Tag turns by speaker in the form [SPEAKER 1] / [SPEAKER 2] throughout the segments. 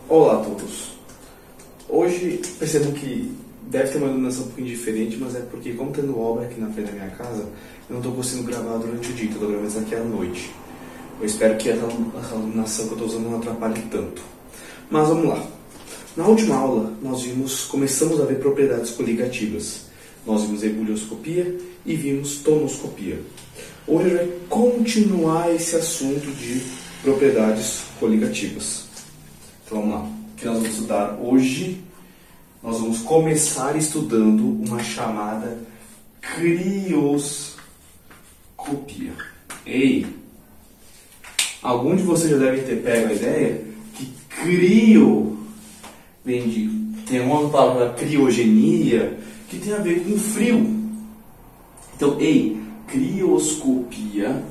[SPEAKER 1] Olá a todos. Hoje percebo que deve ter uma iluminação um pouquinho diferente, mas é porque, como tendo obra aqui na frente da minha casa, eu não estou conseguindo gravar durante o dia, estou gravando isso aqui à noite. Eu espero que essa iluminação que eu estou usando não atrapalhe tanto. Mas vamos lá. Na última aula, começamos a ver propriedades coligativas. Nós vimos ebulioscopia e vimos tonoscopia. Hoje a gente vai continuar esse assunto de propriedades coligativas. Então vamos lá. O que nós vamos estudar hoje? Nós vamos começar estudando uma chamada crioscopia. Ei! Algum de vocês já deve ter pego a ideia que tem uma palavra criogenia que tem a ver com frio. Então, crioscopia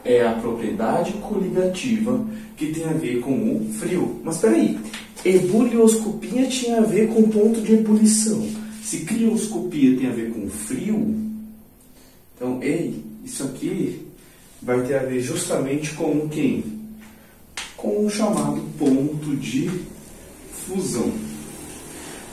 [SPEAKER 1] é a propriedade coligativa que tem a ver com o frio. Mas espera aí, ebulioscopia tinha a ver com ponto de ebulição. Se crioscopia tem a ver com frio, então, isso aqui vai ter a ver justamente com quem? Com o chamado ponto de fusão.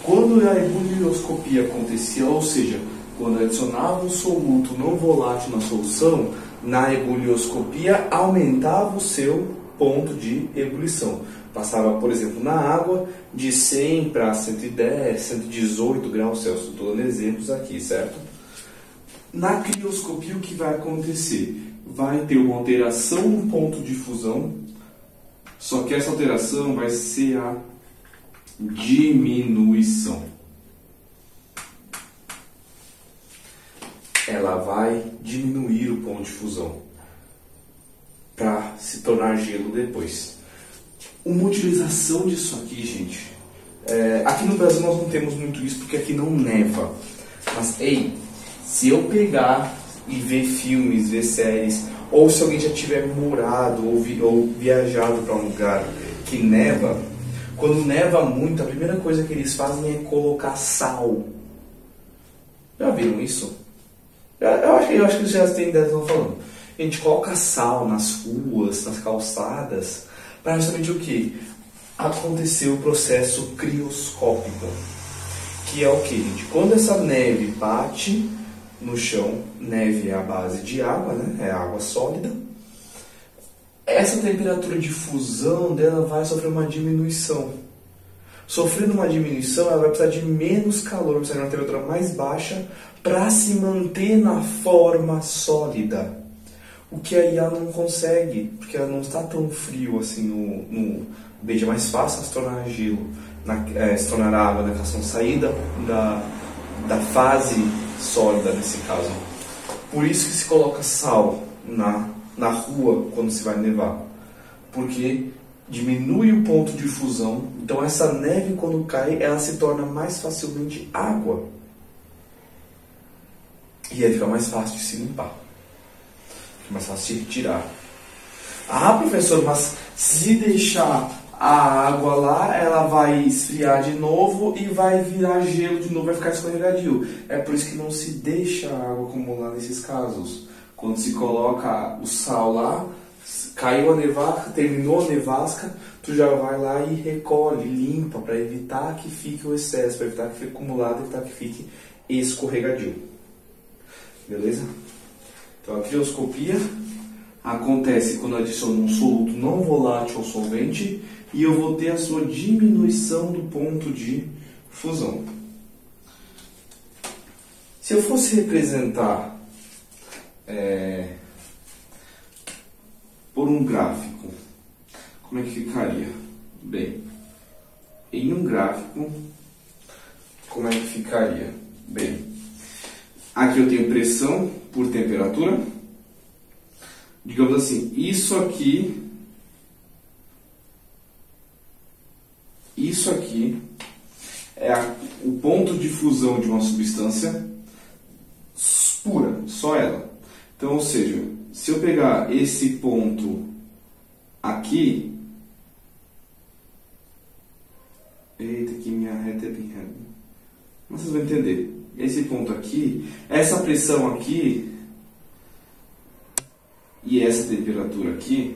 [SPEAKER 1] Quando a ebulioscopia acontecia, ou seja, quando adicionava um soluto não volátil na solução, na ebulioscopia aumentava o seu ponto de ebulição. Passava, por exemplo, na água de 100 para 110, 118 graus Celsius. Estou dando exemplos aqui, certo? Na crioscopia o que vai acontecer? Vai ter uma alteração no ponto de fusão, só que essa alteração vai ser a diminuição. Ela vai diminuir o ponto de fusão para se tornar gelo depois. Uma utilização disso aqui, gente, aqui no Brasil nós não temos muito isso porque aqui não neva. Mas, se eu pegar e ver filmes, ver séries, ou se alguém já tiver morado ou viajado para um lugar que neva, quando neva muito, a primeira coisa que eles fazem é colocar sal. Já viram isso? Eu acho que vocês já têm ideia do que eu estou falando. A gente coloca sal nas ruas, nas calçadas, para justamente o quê? Acontecer o processo crioscópico. Que é o quê, gente? Quando essa neve bate no chão, neve é a base de água, né? É água sólida. Essa temperatura de fusão dela vai sofrer uma diminuição. Sofrendo uma diminuição, ela vai precisar de menos calor, vai precisar de uma temperatura mais baixa para se manter na forma sólida. O que aí ela não consegue, porque ela não está tão frio assim no ambiente. É mais fácil se tornar gelo, se tornar água na questão saída da fase sólida nesse caso. Por isso que se coloca sal na rua quando se vai nevar, porque diminui o ponto de fusão. Então essa neve, quando cai, ela se torna mais facilmente água, e aí fica mais fácil de se limpar, fica mais fácil de retirar. Ah, professor, mas se deixar a água lá, ela vai esfriar de novo e vai virar gelo de novo, vai ficar escorregadio. É por isso que não se deixa a água acumular nesses casos. Quando se coloca o sal lá, caiu a nevasca, terminou a nevasca, tu já vai lá e recolhe, limpa, para evitar que fique o excesso, para evitar que fique acumulado, evitar que fique escorregadio. Beleza? Então a crioscopia acontece quando adiciono um soluto não volátil ao solvente e eu vou ter a sua diminuição do ponto de fusão. Se eu fosse representar por um gráfico, como é que ficaria? Bem, em um gráfico, como é que ficaria? Bem, aqui eu tenho pressão por temperatura. Digamos assim, isso aqui é o ponto de fusão de uma substância pura, só ela. Então, ou seja, se eu pegar esse ponto aqui, eita, que minha reta é bem reta, mas vocês vão entender. Esse ponto aqui, essa pressão aqui e essa temperatura aqui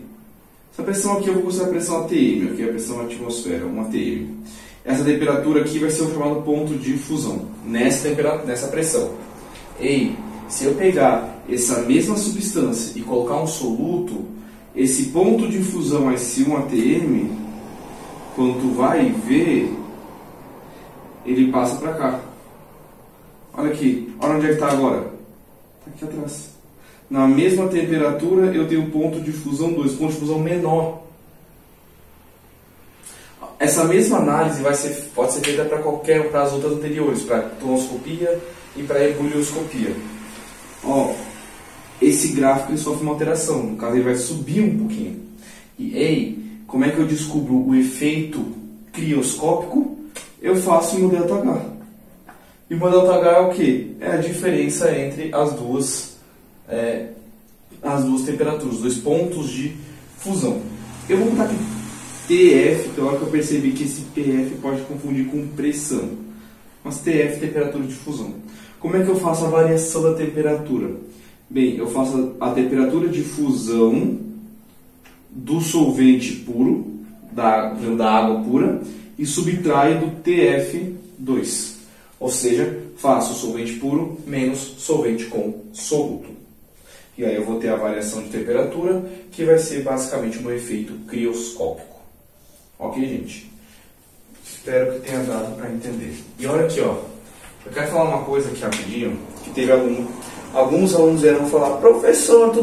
[SPEAKER 1] Essa pressão aqui eu vou considerar a pressão ATM, aqui é a pressão atmosfera, 1 ATM. Essa temperatura aqui vai ser o chamado ponto de fusão, nessa pressão. Ei, se eu pegar essa mesma substância e colocar um soluto, esse ponto de fusão, esse 1 ATM, quando tu vai ver, ele passa para cá. Olha aqui, olha onde é que está agora. Está aqui atrás. Na mesma temperatura eu tenho ponto de fusão 2, ponto de fusão menor. Essa mesma análise pode ser feita para as outras anteriores, para tonoscopia e para ebulioscopia. Ó, esse gráfico ele sofre uma alteração, no caso ele vai subir um pouquinho. E ei, como é que eu descubro o efeito crioscópico? Eu faço o delta H. E o delta H é o que? É a diferença entre as duas temperaturas, os 2 pontos de fusão. Eu vou botar aqui TF, que é a hora que eu percebi que esse PF pode confundir com pressão. Mas TF, temperatura de fusão. Como é que eu faço a variação da temperatura? Bem, eu faço a temperatura de fusão do solvente puro, da água pura, e subtraio do TF2. Ou seja, faço solvente puro menos solvente com soluto. E aí eu vou ter a variação de temperatura, que vai ser basicamente um efeito crioscópico. Ok, gente? Espero que tenha dado para entender. E olha aqui, ó. Eu quero falar uma coisa aqui rapidinho, que teve alguns alunos vieram falar: professor,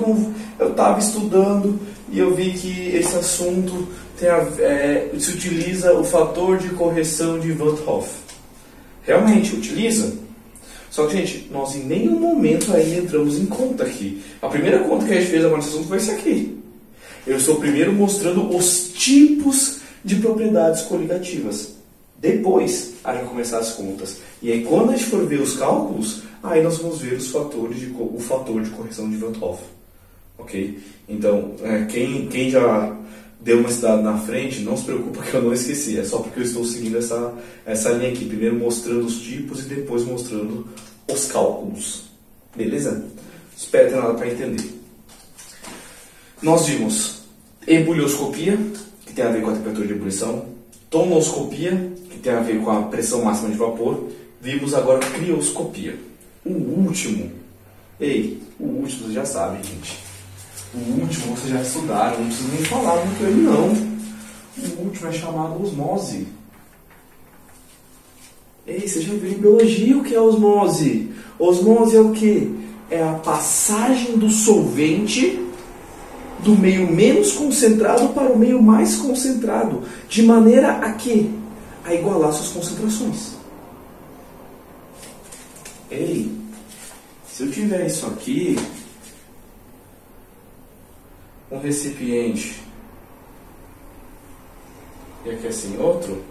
[SPEAKER 1] eu estava estudando e eu vi que esse assunto se utiliza o fator de correção de Van 't Hoff. Realmente utiliza. Só que, gente, nós em nenhum momento aí entramos em conta aqui. A primeira conta que a gente fez agora nesse assunto foi esse aqui. Eu estou primeiro mostrando os tipos de propriedades coligativas. Depois, a gente vai começar as contas. E aí, quando a gente for ver os cálculos, aí nós vamos ver o fator de correção de Van 't Hoff. Ok? Então, quem já deu uma estudada na frente, não se preocupa que eu não esqueci. É só porque eu estou seguindo essa linha aqui. Primeiro mostrando os tipos e depois mostrando os cálculos. Beleza? Espero ter nada para entender. Nós vimos ebulioscopia, que tem a ver com a temperatura de ebulição. Tonoscopia, que tem a ver com a pressão máxima de vapor. Vimos agora crioscopia. O último vocês já sabem, gente. O último vocês já estudaram, não preciso nem falar muito ele não. O último é chamado osmose. Você já viu em biologia o que é osmose? Osmose é o quê? É a passagem do solvente do meio menos concentrado para o meio mais concentrado, de maneira a igualar suas concentrações. Se eu tiver isso aqui, um recipiente, e aqui assim outro,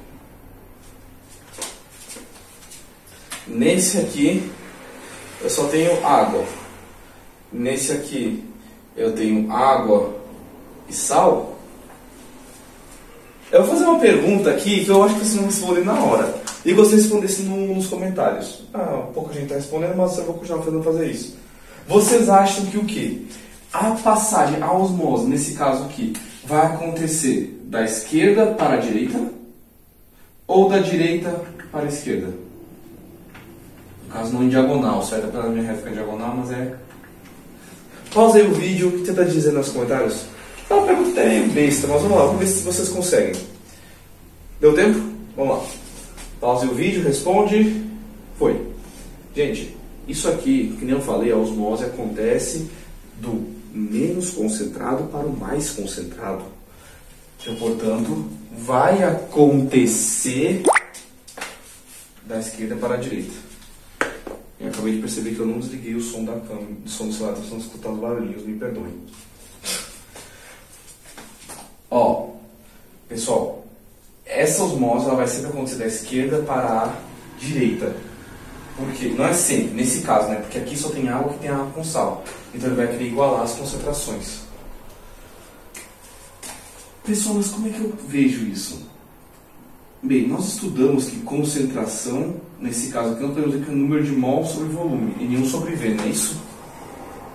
[SPEAKER 1] nesse aqui eu só tenho água, nesse aqui eu tenho água e sal. Eu vou fazer uma pergunta aqui que eu acho que vocês não respondem na hora. E vocês respondessem nos comentários. Pouca gente está respondendo, mas eu vou continuar fazer isso. Vocês acham que o quê? A passagem, a osmose, nesse caso aqui, vai acontecer da esquerda para a direita ou da direita para a esquerda? No caso, não em diagonal, certo? Apesar da minha reta ficar em diagonal, mas é... Pausa aí o vídeo e tenta dizer nos comentários. É uma pergunta até meio besta, mas vamos lá, vamos ver se vocês conseguem. Deu tempo? Vamos lá. Pausa o vídeo, responde. Foi. Gente, isso aqui, que nem eu falei, a osmose acontece do menos concentrado para o mais concentrado. Então, portanto, vai acontecer da esquerda para a direita. Eu acabei de perceber que eu não desliguei o som da câmera, o som do celular, estou escutando os barulhinhos, me perdoem. Pessoal, essa osmose ela vai sempre acontecer da esquerda para a direita. Por quê? Não é sempre, nesse caso, né? Porque aqui só tem água que tem água com sal. Então ele vai querer igualar as concentrações. Pessoal, mas como é que eu vejo isso? Bem, nós estudamos que concentração, nesse caso aqui, nós podemos dizer que é o número de mol sobre volume, e nenhum sobre V, não é isso?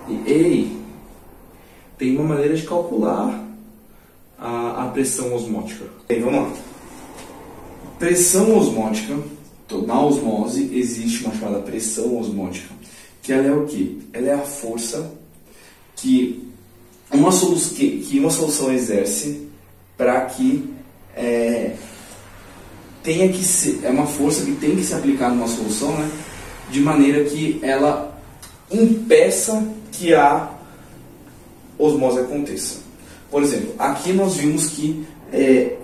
[SPEAKER 1] E, tem uma maneira de calcular a pressão osmótica. Bem, vamos lá. Pressão osmótica, na osmose existe uma chamada pressão osmótica, que ela é o quê? Ela é a força que uma solução exerce para que tenha que ser, é uma força que tem que se aplicar numa solução, né? De maneira que ela impeça que a osmose aconteça. Por exemplo, aqui nós vimos que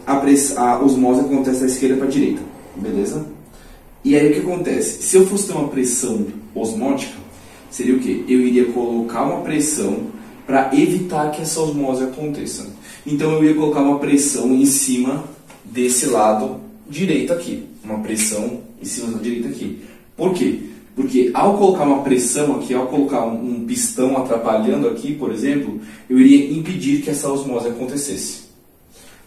[SPEAKER 1] a osmose acontece da esquerda para a direita, beleza? E aí o que acontece? Se eu fosse ter uma pressão osmótica, seria o quê? Eu iria colocar uma pressão para evitar que essa osmose aconteça. Então eu ia colocar uma pressão em cima desse lado direito aqui. Uma pressão em cima da direita aqui. Por quê? Porque ao colocar uma pressão aqui, ao colocar um pistão atrapalhando aqui, por exemplo, eu iria impedir que essa osmose acontecesse.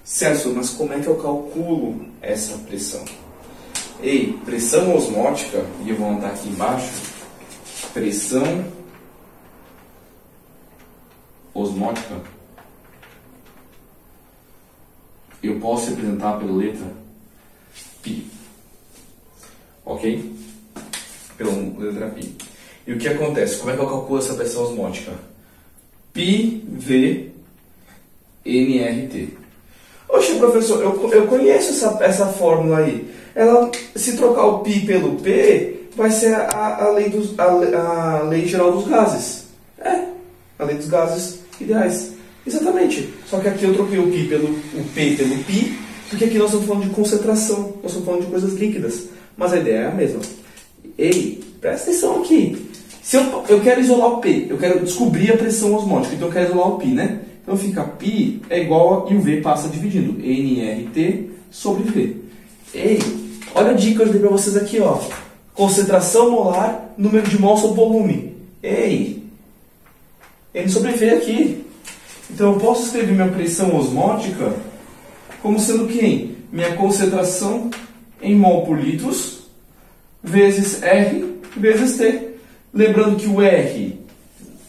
[SPEAKER 1] Certo, mas como é que eu calculo essa pressão? Pressão osmótica, e eu vou anotar aqui embaixo, pressão osmótica, eu posso representar pela letra π, ok? Pela letra π. E o que acontece? Como é que eu calculo essa pressão osmótica? πV nRT. Oxe, professor, eu conheço essa fórmula aí. Ela, se trocar o π pelo P, vai ser a lei geral dos gases. A lei dos gases ideais. Exatamente. Só que aqui eu troquei o P pelo π, porque aqui nós estamos falando de concentração, nós estamos falando de coisas líquidas. Mas a ideia é a mesma. Presta atenção aqui. Se eu quero isolar o P, eu quero descobrir a pressão osmótica, então eu quero isolar o π, né? Então fica π é igual e o V passa dividindo. nRT sobre V. Olha a dica que eu dei para vocês aqui, ó. Concentração molar, número de mol sobre volume. N sobre V aqui. Então eu posso escrever minha pressão osmótica como sendo quem? Minha concentração em mol por litros vezes R vezes T. Lembrando que o R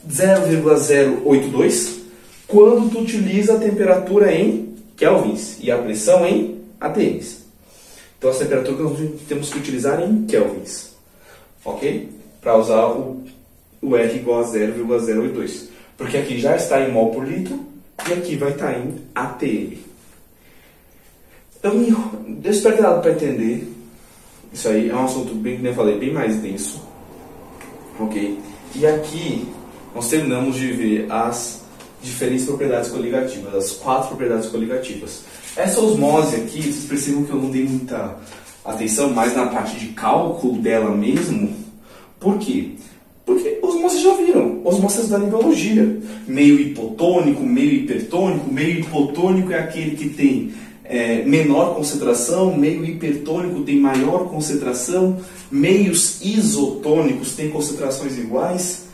[SPEAKER 1] 0,082 quando tu utiliza a temperatura em kelvins e a pressão em atms. Então, a temperatura que nós temos que utilizar em kelvins, ok? Para usar o R igual a 0,082. Porque aqui já está em mol por litro e aqui vai estar em atm. Eu espero ter dado para entender. Isso aí é um assunto, bem que eu falei, bem mais denso. Ok? E aqui nós terminamos de ver as diferentes propriedades coligativas, as 4 propriedades coligativas. Essa osmose aqui, vocês percebem que eu não dei muita atenção mais na parte de cálculo dela mesmo. Por quê? Porque osmose já viram, osmose da biologia. Meio hipotônico, meio hipertônico. Meio hipotônico é aquele que tem menor concentração, meio hipertônico tem maior concentração, meios isotônicos têm concentrações iguais.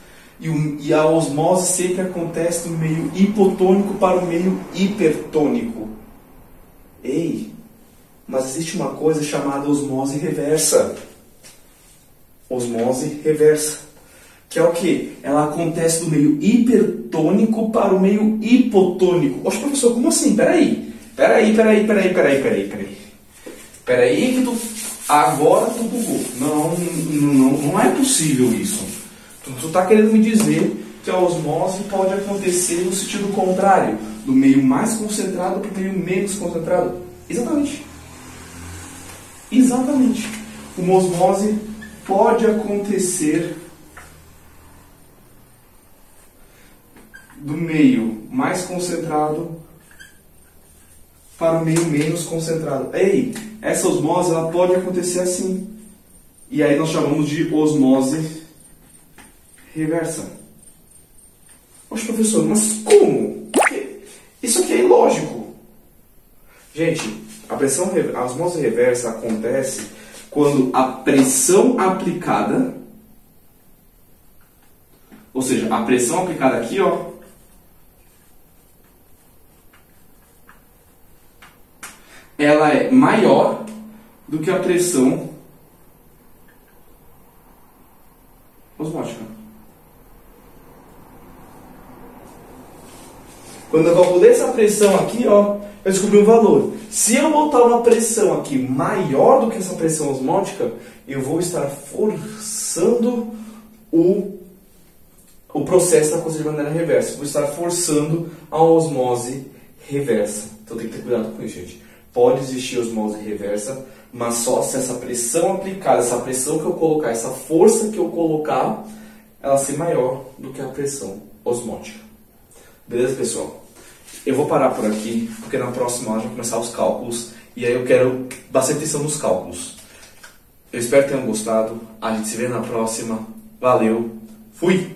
[SPEAKER 1] E a osmose sempre acontece do meio hipotônico para o meio hipertônico. Mas existe uma coisa chamada osmose reversa. Osmose reversa. Que é o quê? Ela acontece do meio hipertônico para o meio hipotônico. Oxe, professor, como assim? Peraí que agora tu bugou. Não é possível isso. Tu está querendo me dizer que a osmose pode acontecer no sentido contrário, do meio mais concentrado para o meio menos concentrado? Exatamente. Uma osmose pode acontecer do meio mais concentrado para o meio menos concentrado. Essa osmose ela pode acontecer assim. E aí nós chamamos de osmose reversa. Poxa, professor, mas como? Isso aqui é ilógico. Gente, a osmose reversa acontece quando a pressão aplicada, ou seja, a pressão aplicada aqui, ó, ela é maior do que a pressão osmótica. Quando eu calculei essa pressão aqui, ó, eu descobri um valor. Se eu botar uma pressão aqui maior do que essa pressão osmótica, eu vou estar forçando o processo da coisa de maneira reversa. Vou estar forçando a osmose reversa. Então tem que ter cuidado com isso, gente. Pode existir osmose reversa, mas só se essa pressão aplicada, essa pressão que eu colocar, essa força que eu colocar, ela ser maior do que a pressão osmótica. Beleza, pessoal? Eu vou parar por aqui, porque na próxima aula já vou começar os cálculos, e aí eu quero bastante atenção nos cálculos. Eu espero que tenham gostado. A gente se vê na próxima. Valeu. Fui!